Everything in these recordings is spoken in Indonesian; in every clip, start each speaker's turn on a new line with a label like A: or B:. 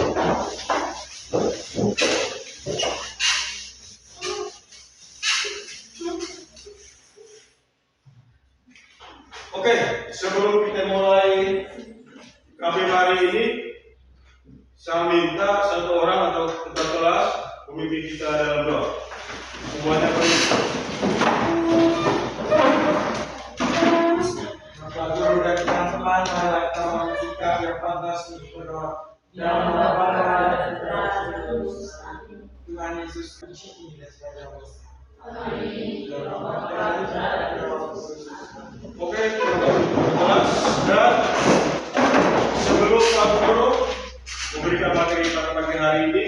A: Oke, sebelum kita mulai kami hari ini, saya minta satu orang atau ketua kelas memimpin kita dalam doa. Semuanya berdiri.
B: Maka guru dan teman-teman melakukan sikap yang pantas untuk berdoa. Yang Tuhan Yesus kunci dan segala usaha.
A: Oke, kelas dan sebelum Pak Guru memberikan materi pada pagi hari ini,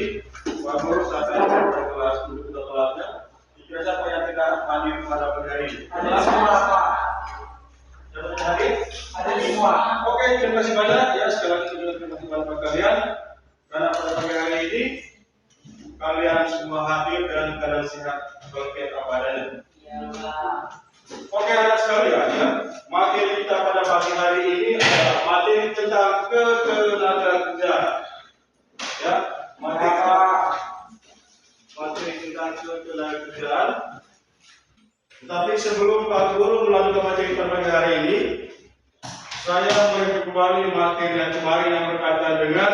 A: Pak Guru sampai kelas dulu kita kelasnya. Kira siapa yang tidak hadir pada pagi hari ini?
B: Ada semua, Pak.
A: Yang hadir?
B: Ada semua.
A: Oke, terima kasih banyak ya. Sekali lagi terima kasih banyak kalian karena pada pagi hari ini kalian semua hadir dan keadaan sehat berkat apa adanya. Oke anak sekalian ya, materi kita pada pagi hari ini adalah materi tentang ketenagakerjaan. Ya, materi tentang ketenagakerjaan. Tapi sebelum Pak Guru melanjutkan materi pada pagi hari ini, saya merujuk kembali materi yang kemarin yang berkaitan dengan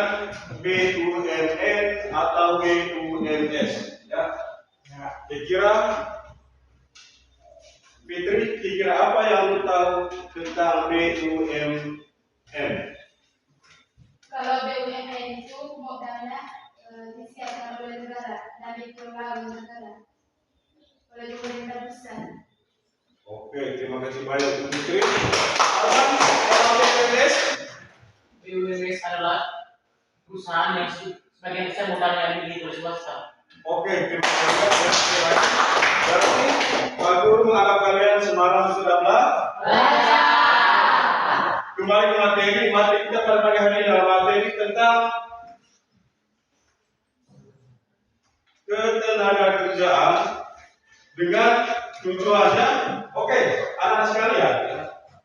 A: BUMN atau BUMS. Ya, kira Fitri, kira apa yang lu tahu tentang BUMN?
C: Kalau BUMN itu pokok dana disiapkan oleh negara dan dikelola oleh negara, oleh pemerintah pusat.
A: Oke, terima kasih banyak Bu Fitri. BUMS?
D: BUMS adalah perusahaan yang sebagian besar modal yang dimiliki oleh swasta.
A: Oke, terima kasih banyak. Berarti Pak Guru menganggap kalian semalam sudah belajar. Kembali ke materi kita pada pagi hari ini adalah materi tentang ketenagakerjaan dengan tujuannya. Oke, anak sekalian, ya.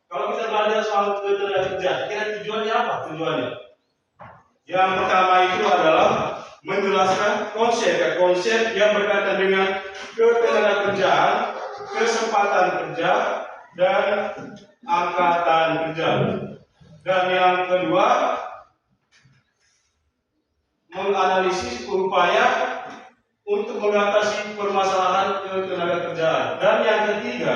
A: Kalau kita belajar soal ketenagakerjaan, kira tujuannya apa? Tujuannya yang pertama itu adalah menjelaskan konsep yang berkaitan dengan ketenagakerjaan, kesempatan kerja, dan angkatan kerja. Dan yang kedua, menganalisis upaya untuk mengatasi permasalahan ketenagakerjaan. Dan yang ketiga,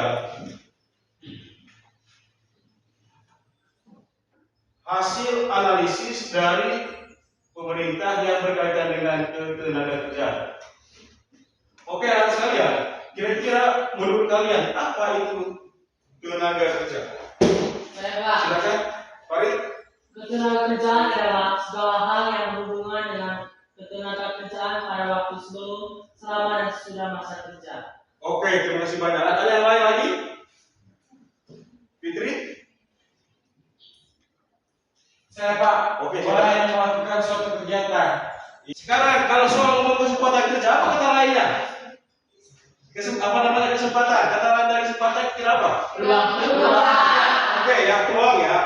A: hasil analisis dari pemerintah yang berkaitan dengan ketenagakerjaan. Oke, anak sekalian, kira-kira menurut kalian apa itu tenaga kerja? Silakan, Farid.
D: Ketenagakerjaan adalah segala hal yang berhubungan dengan ketenagakerjaan pada waktu sebelum, selama, dan sesudah masa kerja.
A: Oke, terima kasih banyak. Ada yang lain lagi? Fitri?
B: Saya, Pak.
A: Oke,
B: Orang yang melakukan suatu kegiatan.
A: Sekarang kalau soal ngomong kesempatan kerja, apa kata lainnya? Apa namanya kesempatan? Kata lain dari kesempatan kira apa?
D: Peluang.
A: Oke, ya peluang ya.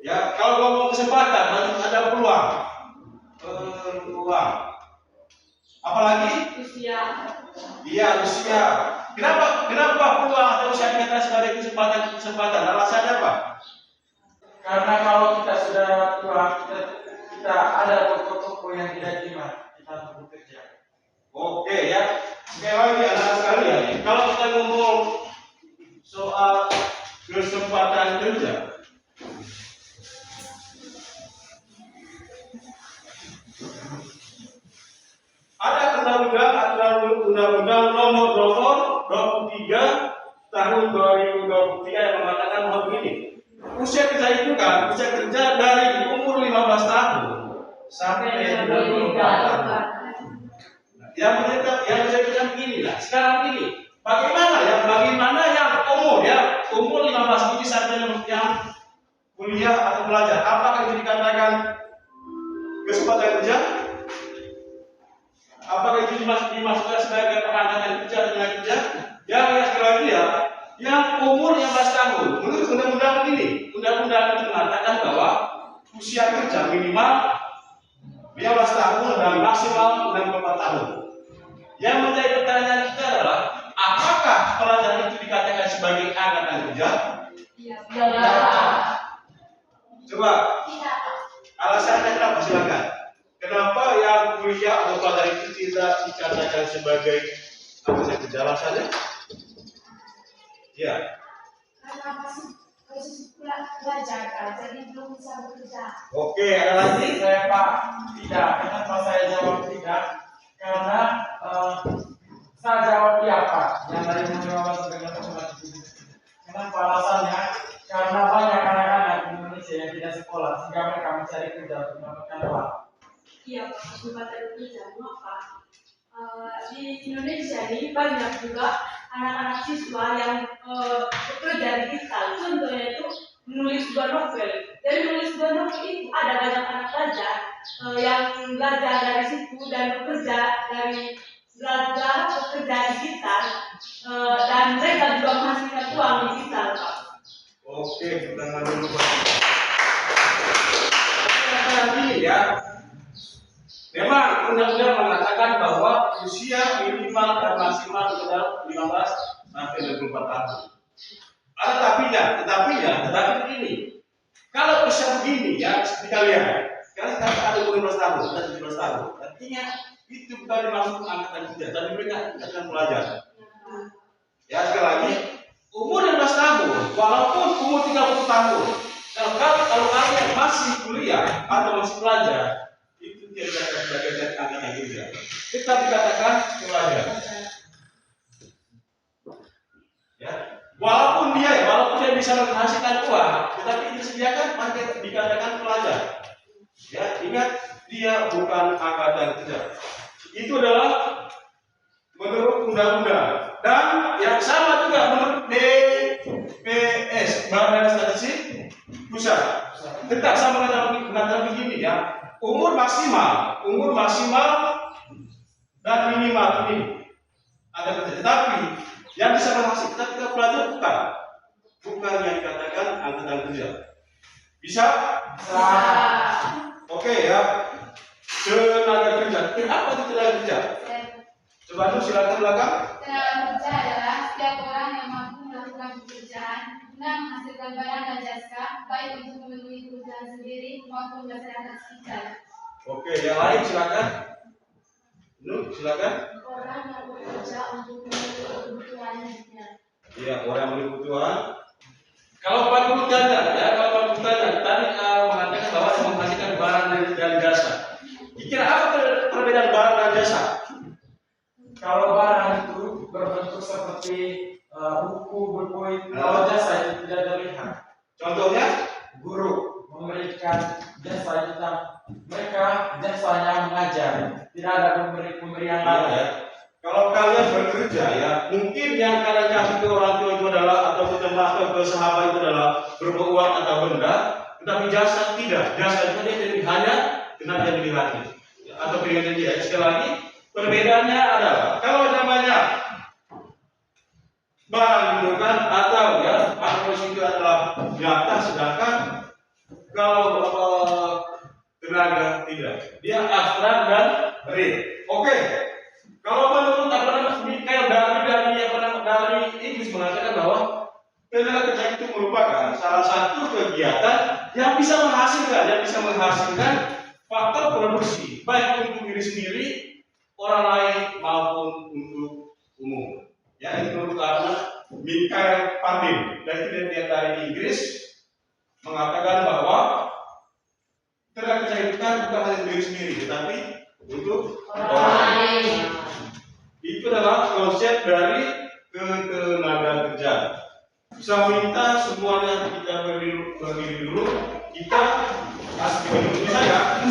A: Ya, kalau ngomong kesempatan, ada peluang. Peluang. Apalagi?
D: Usia.
A: Iya, usia. Kenapa peluang atau usia dikatakan sebagai kesempatan? Alasannya apa?
B: Karena kalau kita sudah tua, kita ada toko-toko yang tidak terima kita untuk bekerja.
A: Oke ya. Sekali lagi anak-anak sekalian, kalau kita ngomong soal kesempatan kerja, ada undang-undang nomor 23 tahun 2023 yang mengatakan bahwa begini. Usia kerja itu kan usia kerja dari umur 15 tahun sampai 24 tahun. Yang menjadikan begini lah. Sekarang ini, bagaimana yang umur 15 ini sampai yang kuliah atau belajar, apakah itu dikatakan kesempatan kerja? Apakah itu dimasukkan sebagai pengangkatan kerja dengan kerja? Yang sekali lagi ya, yang umur 15 tahun, menurut undang-undang ini, undang-undang itu mengatakan bahwa usia kerja minimal 15 tahun dan maksimal 64 tahun. Yang menjadi pertanyaan kita adalah, apakah pelajar itu dikatakan sebagai angkatan kerja?
C: Iya.
A: Coba alasannya kenapa? Silakan. Kenapa yang kuliah atau pelajar itu tidak dikatakan sebagai angkatan kerja? Alasannya? Ya.
C: Karena masih belajar, jadi belum bisa bekerja.
A: Oke, ada lagi?
B: Saya Pak, tidak. Kenapa saya jawab tidak? Karena saya jawab iya Pak. Yang dari menjawab sebagai kenapa alasannya? Karena banyak anak-anak di Indonesia yang tidak sekolah sehingga mereka mencari kerja untuk mendapatkan uang.
E: Iya, Pak, tempat kerja. Maka di Indonesia ini banyak juga anak-anak siswa yang bekerja digital. Contohnya itu menulis sebuah novel. Dari menulis sebuah novel itu ada banyak anak pelajar yang belajar dari situ dan bekerja digital dan mereka juga menghasilkan uang digital, Pak.
A: Oke, pertanyaan dulu Pak. Ini ya. Memang undang-undang mengatakan bahwa usia minimal dan maksimal adalah 15 sampai 24 tahun. Ada tetapi begini. Kalau usia begini ya, seperti kalian ada 15 tahun dan 17 tahun. Artinya itu bukan dimaksud angkatan kerja, tapi mereka akan pelajar. Ya, sekali lagi, umur 16 tahun, walaupun umur 30 tahun, kalau kalian masih kuliah atau masih pelajar, itu tidak sebagai dari angkatan kerja. Kita dikatakan pelajar. Ya, walaupun dia bisa menghasilkan uang, tetapi disediakan maka dikatakan pelajar. Ya, ingat dia bukan angkatan kerja. Itu adalah menurut undang-undang dan yang sama juga menurut BPS Badan Statistik Pusat. Tetap sama mengatakan begini ya. Umur maksimal dan minimal ini ada kerja. Tetapi yang bisa menghasilkan kita pelajar bukan yang dikatakan angkatan kerja. Bisa? Oke ya. Tenaga kerja. Apa itu tenaga kerja? Coba dulu silakan belakang.
C: Tenaga kerja adalah setiap orang yang mampu melakukan pekerjaan guna menghasilkan barang dan jasa, baik untuk memenuhi kebutuhan sendiri maupun masyarakat sekitar.
A: Oke, yang lain silakan. Silakan.
C: Orang yang bekerja untuk memenuhi kebutuhan hidupnya.
A: Iya, orang yang memenuhi kebutuhan. Kalau Pak Guru tadi mengatakan bahwa menghasilkan barang dan jasa. Kira apa perbedaan barang dan jasa?
B: Kalau barang itu berbentuk seperti buku, kalau jasa itu tidak terlihat.
A: Contohnya,
B: guru memberikan jasa tentang mereka jasanya mengajar, tidak ada pemberian lain.
A: ya. Kalau kalian bekerja ya, mungkin yang kalian kasih ke orang tua itu adalah atau ke teman atau ke sahabat itu adalah berupa uang atau benda, tetapi jasa tidak. Jasa itu dia hanya kena yang dilihat atau pilihan dia. Sekali lagi, perbedaannya adalah kalau namanya barang itu kan atau ya manusia itu adalah nyata, sedangkan kalau tenaga tidak, dia abstrak dan real. Oke. Kalau menurut Michael dari Inggris mengatakan bahwa tenaga kerja itu merupakan salah satu kegiatan yang bisa menghasilkan faktor produksi baik untuk diri sendiri, orang lain maupun untuk umum. Ya, itu menurut Michael Pandin dari Inggris mengatakan bahwa tenaga kerja itu kan bukan hanya diri sendiri, tetapi untuk orang lain. Itu adalah konsep dari ketenaga kerja. Saya minta semuanya kita berdiri dulu. Kita kasih dulu bisa ya?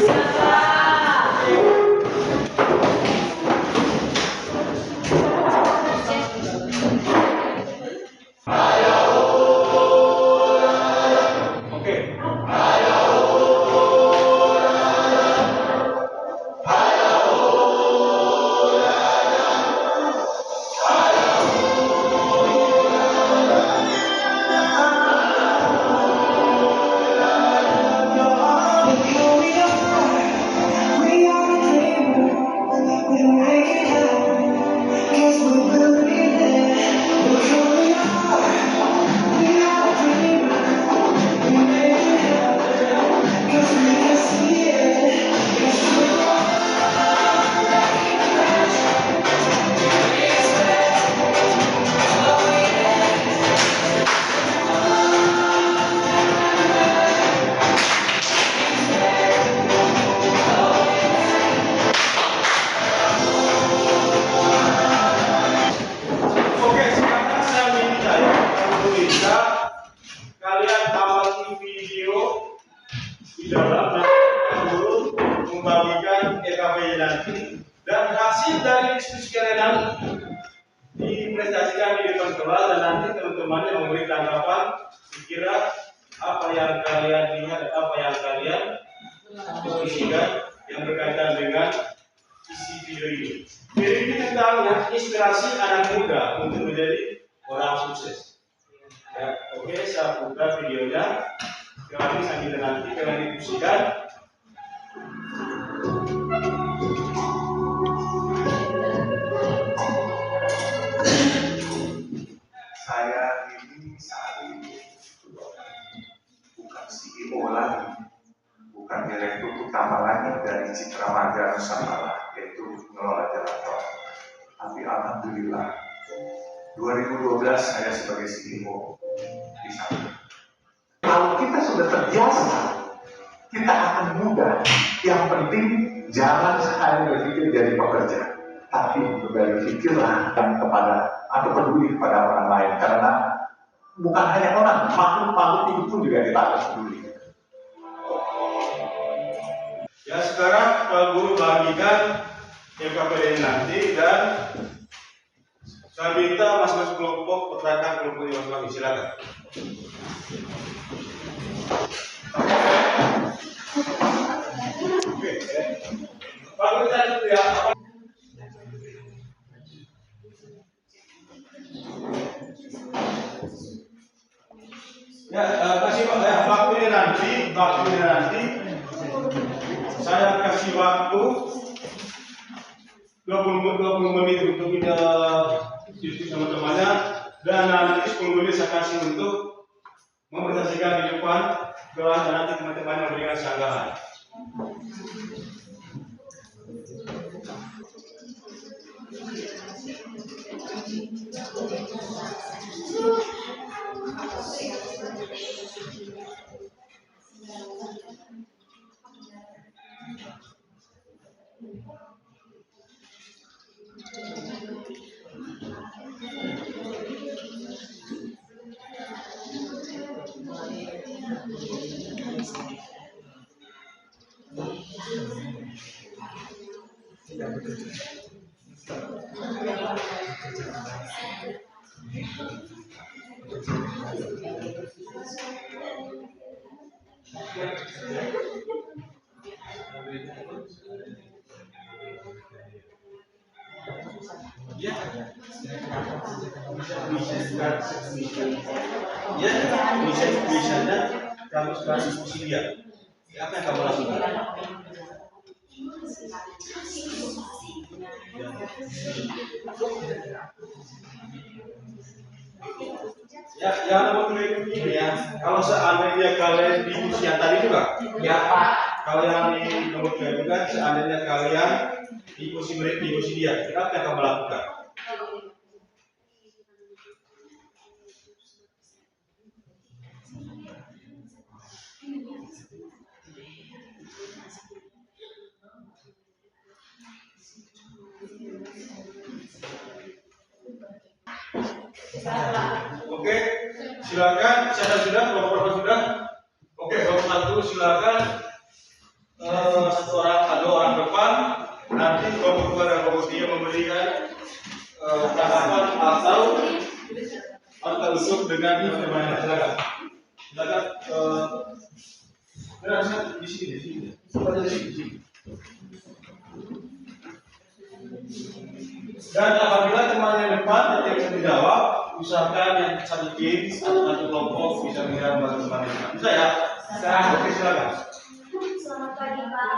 A: jawab guru membagikan EKP nanti dan hasil dari diskusi kalian dipresentasikan di depan kelas dan nanti teman-temannya memberi tanggapan kira apa yang kalian lihat dan apa yang kalian diskusikan yang berkaitan dengan isi video ini. Video ini tentang inspirasi anak muda untuk menjadi orang sukses. Ya, oke, saya buka videonya. Kalian sambil nanti kalian diskusikan.
F: Saya ini saat ini bukan CEO lagi, bukan direktur utama lagi dari Citra Marga Nusantara, yaitu mengelola jalan tol. Tapi alhamdulillah, 2012 saya sebagai CEO di sana. Kalau kita sudah terbiasa, kita akan mudah. Yang penting jangan hanya berpikir jadi pekerja, tapi berpikirlah kepada atau peduli kepada orang lain, karena bukan hanya orang, makhluk hidup pun juga kita harus peduli.
A: Ya, sekarang Pak Guru bagikan EKPD nanti dan saya minta masing-masing kelompok pertanyaan kelompoknya masing-masing, silakan. Oke, Pak Guru tadi ya. Ya, kasih Pak ya, waktunya nanti saya kasih waktu 20 menit untuk kita diskusi sama temannya dan nanti 10 menit saya kasih untuk mempresentasikan di depan kelas dan nanti teman-teman memberikan sanggahan. Ya, bisa kamu sekarang diskusi dia. Apa yang kamu lakukan? Ya, yang nomor ini ya. Kalau seandainya kalian di diskusi yang tadi juga, ya Pak. Kalau yang di nomor 2 juga, seandainya kalian diskusi dia, apa yang kamu lakukan? Oke, silakan. Saya sudah, kelompok sudah. Oke, kelompok 1 silakan. Satu orang, ada orang depan. Nanti kelompok 2 dan kelompok 3 memberikan tanggapan atau usul dengan teman-teman. Silakan. Silakan. Di sini. Dan apabila teman yang depan yang bisa dijawab, usahakan yang satu tim atau satu kelompok bisa menjawab teman yang depan. Bisa ya? Bisa. Oke, silakan.
G: Selamat pagi Pak.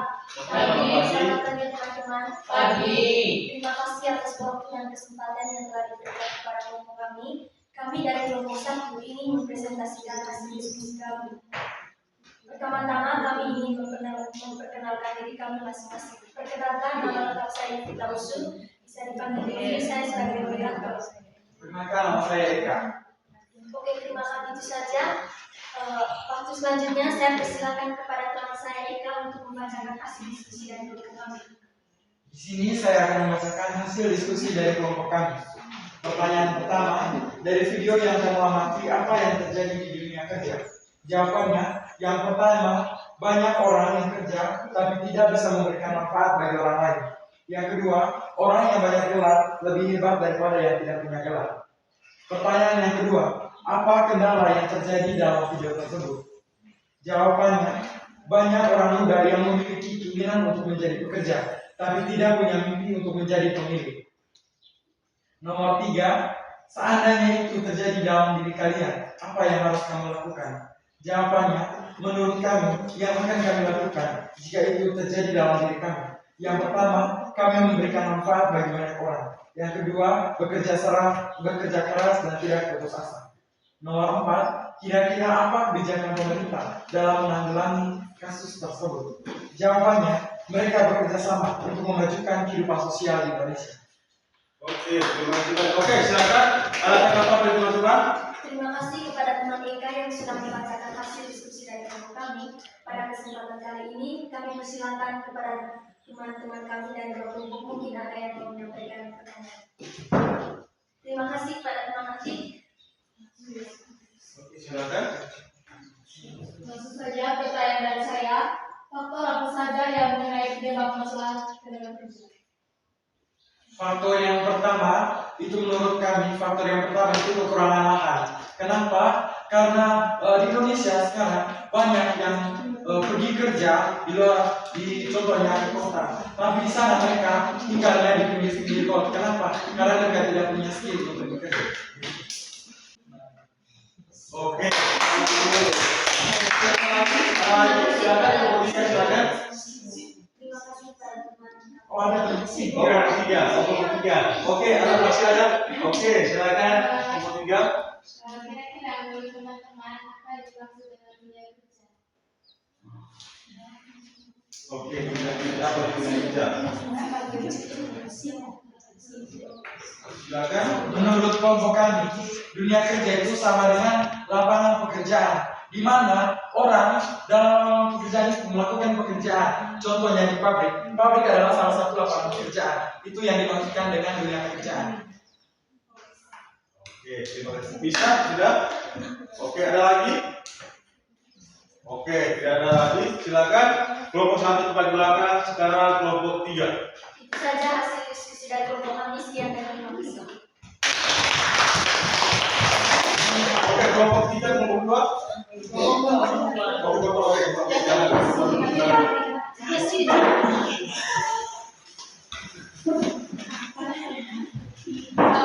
A: Pagi.
G: Selamat pagi teman-teman.
D: Pagi.
G: Terima kasih atas waktu dan kesempatan yang telah diberikan kepada kelompok kami. Kami dari kelompok 1 ingin mempresentasikan hasil diskusi kami. Pertama-tama kami ingin memperkenalkan diri kami masing-masing. Perkenalkan, nama lengkap saya Vita Usul. Bisa dipanggil diri saya sebagai moderator.
B: Perkenalkan, nama saya Eka.
G: Oke, terima kasih. Itu saja. Waktu selanjutnya saya persilakan kepada teman saya Eka untuk membacakan hasil diskusi dari kelompok kami.
B: Di sini saya akan membacakan hasil diskusi dari kelompok kami. Pertanyaan pertama, dari video yang kamu amati, apa yang terjadi di dunia kerja? Jawabannya, yang pertama, banyak orang yang kerja tapi tidak bisa memberikan manfaat bagi orang lain. Yang kedua, orang yang banyak gelar lebih hebat daripada yang tidak punya gelar. Pertanyaan yang kedua, apa kendala yang terjadi dalam video tersebut? Jawabannya, banyak orang muda yang memiliki keinginan untuk menjadi pekerja, tapi tidak punya mimpi untuk menjadi pemilik. Nomor 3, seandainya itu terjadi dalam diri kalian, apa yang harus kamu lakukan? Jawabannya, menurut kami, yang akan kami lakukan jika itu terjadi dalam diri kami. Yang pertama, kami memberikan manfaat bagi banyak orang. Yang kedua, bekerja keras dan tidak putus asa. Nomor 4, kira-kira apa kebijakan pemerintah dalam menanggulangi kasus tersebut? Jawabannya, mereka bekerja sama untuk memajukan kehidupan sosial di Indonesia.
A: Oke, terima kasih. Oke, silakan. Ada tanggapan dari teman-teman?
G: Terima kasih kepada teman Eka yang sudah membacakan hasil diskusi dari kelompok kami. Pada kesempatan kali ini, kami persilakan kepada teman-teman kami dari kelompok mungkin ada yang mau menyampaikan pertanyaan. Terima kasih kepada teman Atik.
A: Oke, silakan.
C: Langsung saja pertanyaan dari saya, faktor apa saja yang mengenai penyebab masalah tenaga kerja?
B: Faktor yang pertama, itu menurut kami, faktor yang pertama itu kekurangan lahan. Kenapa? Karena di Indonesia sekarang banyak yang pergi kerja di luar, contohnya di kota. Tapi di sana mereka tinggalnya di pinggir-pinggir kota. Kenapa? Karena mereka tidak punya skill untuk bekerja.
A: Oke. Silakan.
G: Terima kasih kepada teman.
B: Oh, ada sih.
A: Oke, nomor 3. Oke, ada masih ada. Oke, silakan. Nomor 3.
C: Kira-kira menurut teman-teman apa yang dimaksud dengan dunia kerja?
A: Oke, kita berbicara. Silakan.
B: Menurut kelompok kami, dunia kerja itu sama dengan lapangan pekerjaan, di mana orang dalam pekerjaan itu melakukan pekerjaan. Contohnya di pabrik. Pabrik adalah salah satu lapangan pekerjaan. Itu yang dimaksudkan dengan dunia pekerjaan.
A: Oke, terima kasih. Bisa? Sudah? Oke, ada lagi? Oke, tidak ada lagi. Silakan. Kelompok 1 tempat belakang, sekarang kelompok 3.
G: Itu saja hasil diskusi dari kelompok kami. Sekian dan terima kasih.
A: Oke, kelompok 3, kelompok 2. Oke, jangan.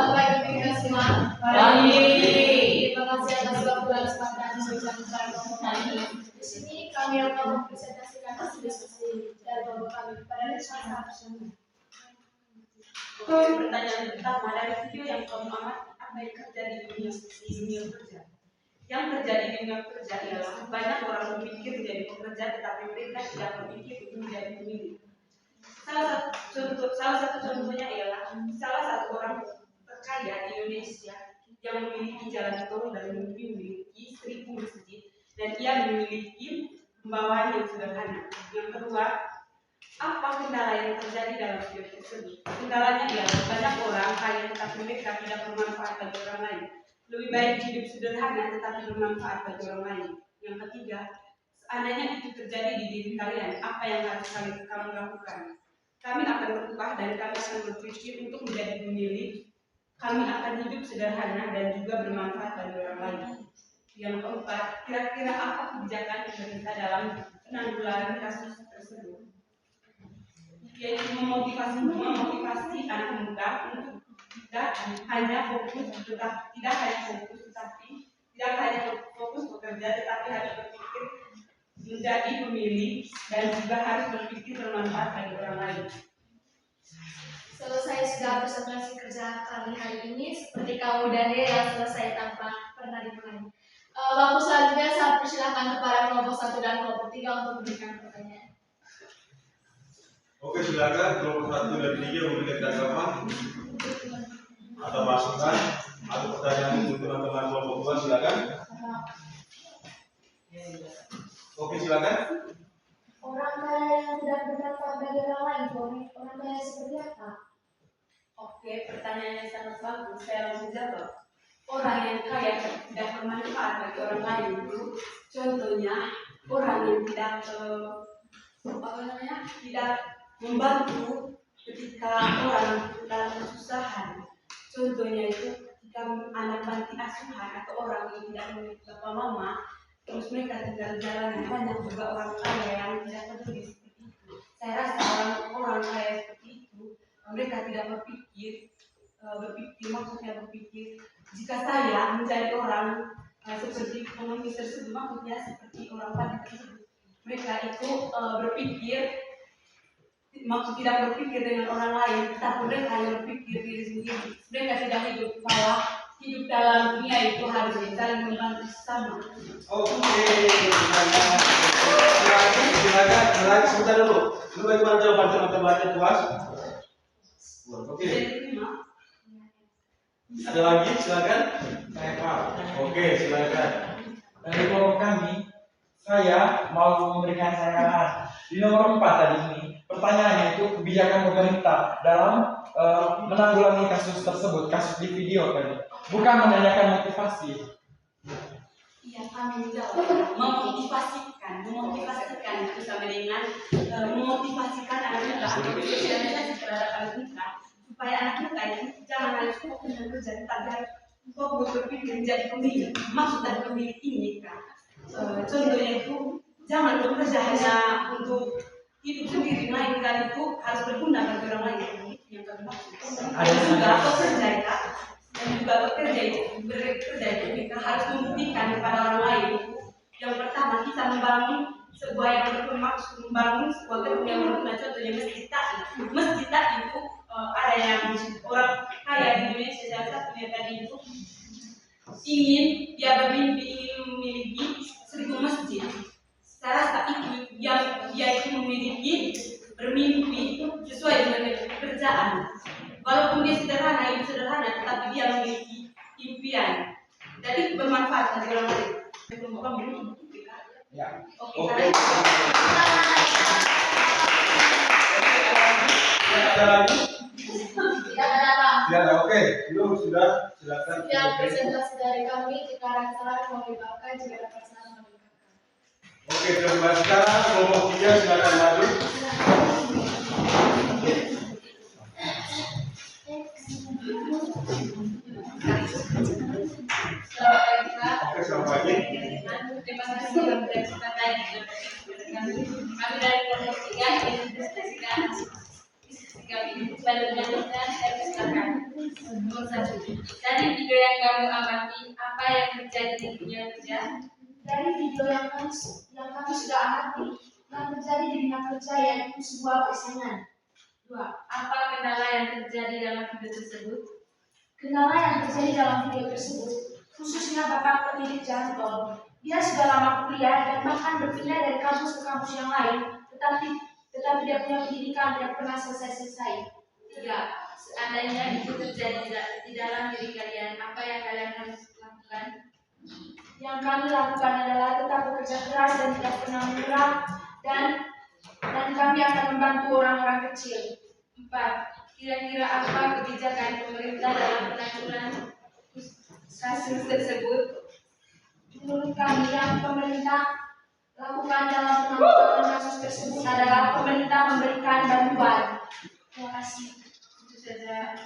C: Baik, terima kasih semua. Terima kasih atas waktu dan kesempatan berbincang tentang kelompok kami. Di sini kami akan mempresentasikan hasil diskusi dari kelompok kami pada masyarakat.
E: Pertanyaan pertama dari video yang keempat, apa yang terjadi di dunia kerja? Yang terjadi di dunia kerja ialah banyak orang berpikir menjadi pekerja, tetapi mereka tidak berpikir untuk menjadi pemilik. Salah satu contohnya ialah salah satu orang terkaya di Indonesia yang memiliki jalan tol dan memiliki 1.000 masjid dan ia memiliki pembawaan yang sederhana. Yang kedua, apa kendala yang terjadi dalam video tersebut? Kendalanya ialah banyak orang kaya tetapi mereka tidak bermanfaat bagi orang lain. Lebih baik hidup sederhana tetapi bermanfaat bagi orang lain. Yang ketiga, seandainya itu terjadi di diri kalian, apa yang harus kamu lakukan? Kami akan berubah dan kami akan berpikir untuk menjadi pemilik. Kami akan hidup sederhana dan juga bermanfaat bagi orang lain. Yang keempat, kira-kira apa kebijakan pemerintah dalam penanggulangan kasus tersebut? Yaitu memotivasi anak muda untuk tidak hanya fokus bekerja, tetapi harus berpikir menjadi pemilik dan juga harus berpikir bermanfaat bagi orang lain.
C: Selesai sudah presentasi kerja kami hari ini, seperti kamu dan dia yang selesai tanpa pernah dimulai. Waktu selanjutnya saya persilahkan kepada kelompok 1 dan kelompok 3 untuk memberikan pertanyaan.
A: Oke, silakan. Kelompok 1 dan 3 memberikan tanggapan atau masukan atau pertanyaan untuk teman-teman kelompok 2, silakan. Oke, silakan.
C: Orang kaya yang tidak bermanfaat bagi orang lain, orang kaya seperti apa?
E: Oke, pertanyaannya sangat bagus. Saya langsung jawab. Orang yang kaya tidak bermanfaat bagi orang lain itu, contohnya orang yang tidak tidak membantu ketika orang dalam kesusahan. Contohnya itu jika anak panti asuhan atau orang yang tidak memiliki bapak mama, terus mereka tinggal di jalanan, banyak juga orang kaya yang tidak peduli seperti itu. Saya rasa orang kaya seperti itu, mereka tidak berpikir maksudnya berpikir jika saya menjadi orang seperti pengemis tersebut, maksudnya seperti orang panti tersebut, mereka itu berpikir maksud tidak berpikir dengan orang lain, tapi mereka hanya berpikir diri sendiri. Mereka tidak hidup bahwa hidup dalam dunia itu harus saling membantu sesama.
A: Oke, silakan sebentar dulu. Dulu bagaimana jawaban teman-temannya puas? Oke. Ada lagi, silakan.
B: Saya Pak.
A: Oke, silakan.
B: Dari kelompok kami, saya mau memberikan saran di nomor 4 tadi ini. Pertanyaannya itu kebijakan pemerintah dalam menanggulangi kasus tersebut, kasus di video tadi. Bukan menanyakan motivasi.
E: Iya, kami menjawab memotivasikan itu sama dengan memotivasikan anak kita atau bersosialisasi terhadap anak kita supaya anak kita itu jangan hanya fokus dengan kerja, tapi fokus berpikir menjadi pemilik. Maksud dari pemilik ini kan, contohnya itu jangan bekerja hanya untuk hidup sendiri, lain kali itu harus berguna bagi orang lain. Yang kami maksud. Ada juga bekerja kan, dan juga bekerja itu kita harus membuktikan kepada orang lain. Yang pertama kita membangun sebuah yang bermaksud membangun sebuah gedung yang berguna. Contohnya masjid itu ada yang orang kaya di Indonesia, salah satunya tadi itu ingin memiliki 1000 masjid. Saya rasa itu yang dia itu memiliki bermimpi sesuai dengan pekerjaan. Walaupun dia sederhana, tetapi dia memiliki impian. Jadi bermanfaat bagi orang lain.
B: Ya.
A: Oke. Ada lagi?
C: Tidak ada Pak.
A: Tidak ada. Oke, dulu sudah. Silakan.
C: Sekian presentasi dari kami. Jika ada kesalahan mohon dimaafkan. Jika ada kesalahan mohon dimaafkan.
A: Oke, terima kasih. Sekarang kelompok 3 silakan maju.
C: Selamat pagi Pak.
A: Oke, selamat pagi.
C: Terima kasih sudah berpartisipasi tadi. Kami dari kelompok 3 ingin mendiskusikan kami pada melanjutkan saya silakan. Nomor 1. Dari video yang kamu amati, apa yang terjadi di dunia kerja?
G: Dari video yang kami sudah amati, yang terjadi di dunia kerja yaitu sebuah persaingan.
C: 2. Apa kendala yang terjadi dalam video tersebut?
G: Kendala yang terjadi dalam video tersebut, khususnya Bapak Pemilik Janto, dia sudah lama kuliah dan bahkan berpindah dari kampus ke kampus yang lain, tetapi dia punya pendidikan tidak pernah selesai.
C: 3. Seandainya itu terjadi di dalam diri kalian, apa yang kalian harus lakukan?
G: Yang kami lakukan adalah tetap bekerja keras dan tidak pernah menyerah, dan kami akan membantu orang-orang kecil.
C: 4. Kira-kira apa kebijakan pemerintah dalam penanggulangan kasus tersebut?
G: Menurut kami yang pemerintah lakukan dalam penanggulangan kasus tersebut adalah pemerintah memberikan bantuan. Terima kasih.
C: Itu saja.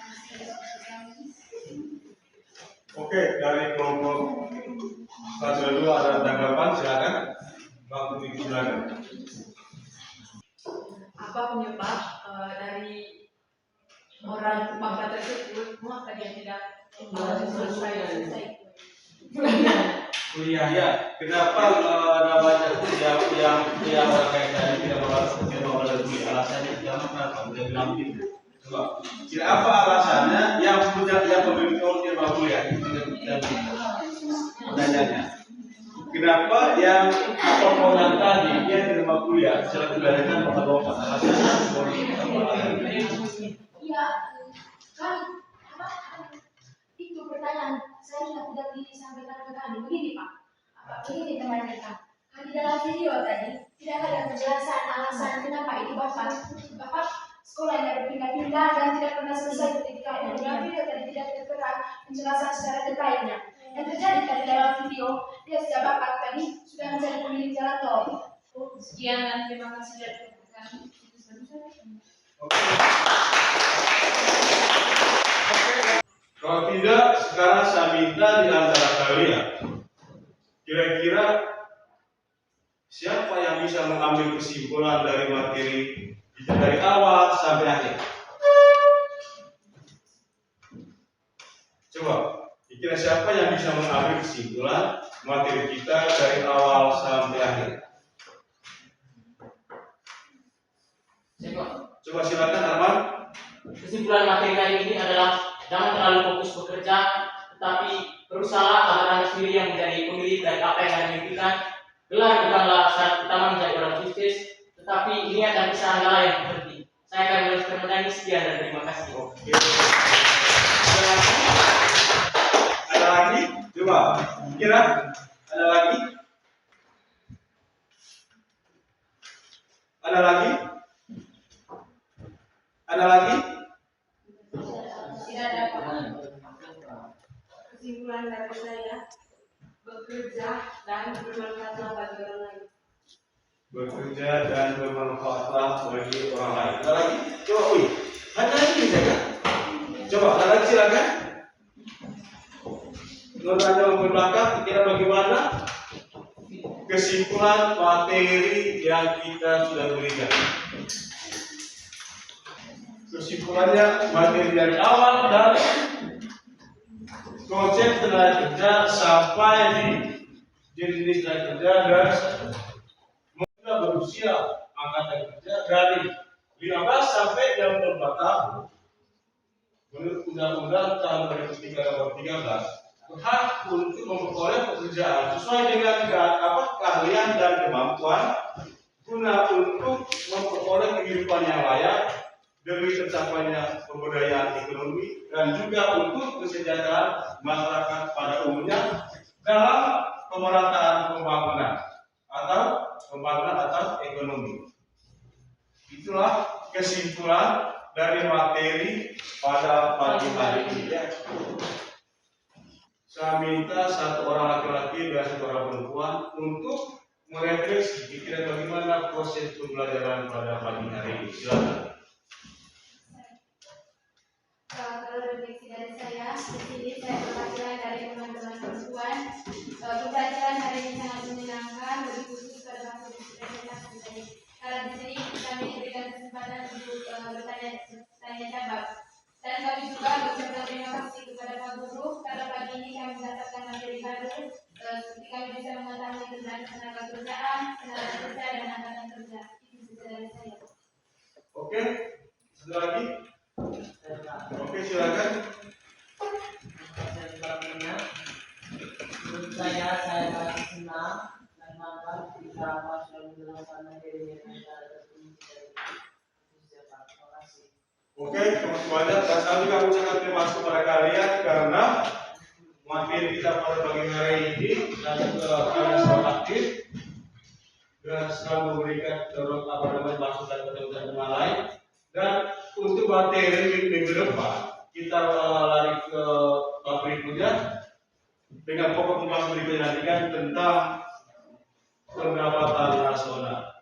A: Oke, dari kelompok 1 dan 2 ada tanggapan, silakan. Bang Putih, silakan.
E: Apa penyebab dari orang bangsa tersebut mengapa dia tidak selesai?
A: Kuliah ya. Kenapa namanya yang kayak tadi tidak mau lebih alasannya kenapa? Dia bilang gitu. Coba. Kira apa alasannya yang pemilik dia mau kuliah? Pertanyaannya. Kenapa yang komponen tadi dia tidak mau kuliah? Secara kebanyakan bapak alasannya.
G: Iya, kan itu pertanyaan saya sudah tidak disampaikan ke kami. Begini Pak, begini teman kita. Di dalam video tadi tidak ada penjelasan alasan kenapa itu bapak sekolah yang berpindah-pindah dan tidak pernah selesai ketika dalam video tadi tidak tertera penjelasan secara detailnya.
C: yang terjadi tadi dalam video, dia sudah bakat tadi sudah menjadi pemilik jalan tol. Sekian dan terima kasih dari kami.
A: Kalau tidak, sekarang saya minta di antara kalian, kira-kira siapa yang bisa mengambil kesimpulan dari materi kita dari awal sampai akhir? Coba, kira siapa yang bisa mengambil kesimpulan materi kita dari awal sampai akhir? Coba silakan Arman.
D: Kesimpulan materi kali ini adalah jangan terlalu fokus bekerja, tetapi berusaha agar Anda sendiri yang menjadi pemilik dari apa yang Anda impikan. Gelar bukanlah syarat utama menjadi orang sukses, tetapi niat dan usaha Anda yang penting. Saya akan melanjutkan menyanyi. Sekian dan terima kasih.
A: Oke. Ada lagi? Coba. Kira ada lagi? Ada lagi? Ada lagi?
C: Tidak ada apa-apa. Kesimpulan dari saya, bekerja dan bermanfaatlah bagi orang lain.
A: Bekerja dan bermanfaatlah bagi orang lain. Ada lagi? Coba, ada lagi bisa kan? Coba, ada lagi silakan. Menurut Anda belakang, kira bagaimana kesimpulan materi yang kita sudah berikan? Kesimpulannya materi dari awal dari konsep tenaga kerja sampai di jenis tenaga kerja dan muda berusia angkatan kerja dari 15 sampai 24 tahun. Menurut Undang-Undang tahun 2003 nomor 13, berhak untuk memperoleh pekerjaan sesuai dengan keahlian dan kemampuan guna untuk memperoleh kehidupan yang layak demi tercapainya pemberdayaan ekonomi dan juga untuk kesejahteraan masyarakat pada umumnya dalam pemerataan pembangunan atau ekonomi. Itulah kesimpulan dari materi pada pagi hari ini. Saya minta satu orang laki-laki dan satu orang perempuan untuk merefleksi kira-kira bagaimana proses pembelajaran pada pagi hari ini. Silakan.
C: Kalau refleksi dari saya, di sini saya perwakilan dari teman-teman perempuan. Pembelajaran hari ini sangat menyenangkan, lebih khusus pada masa presentasi tadi. Karena di sini kami diberikan kesempatan untuk bertanya jawab. Dan kami juga mengucapkan terima kasih kepada Pak Guru karena pagi ini kami mendapatkan materi baru. Seperti kami bisa mengetahui tentang tenaga kerjaan, tenaga kerja dan angkatan kerja. Itu dari saya.
A: Oke, satu lagi. Oke, silakan.
D: Menurut saya sangat senang dan bangga ketika Pak sudah menjelaskan materi yang saya terima kasih.
A: Oke, semuanya. Dan saya juga mengucapkan terima kasih kepada kalian karena materi kita pada pagi hari ini dan kalian sangat aktif dan selalu memberikan masukan dan teman lain. Dan untuk materi minggu depan kita lari ke bab berikutnya dengan pokok pembahasan berikutnya nanti kan tentang pendapatan nasional.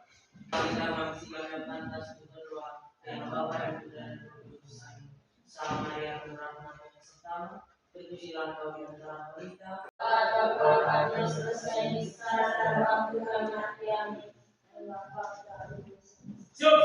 D: Kita maksimalkan pantas berdoa dan Bapak Ibu dan Tuhan sama yang berrahmat yang pertama terpujilah Kau di antara kita.
E: Pada berkatnya selesai sekarang waktu kematian dan Bapak.
A: Siap,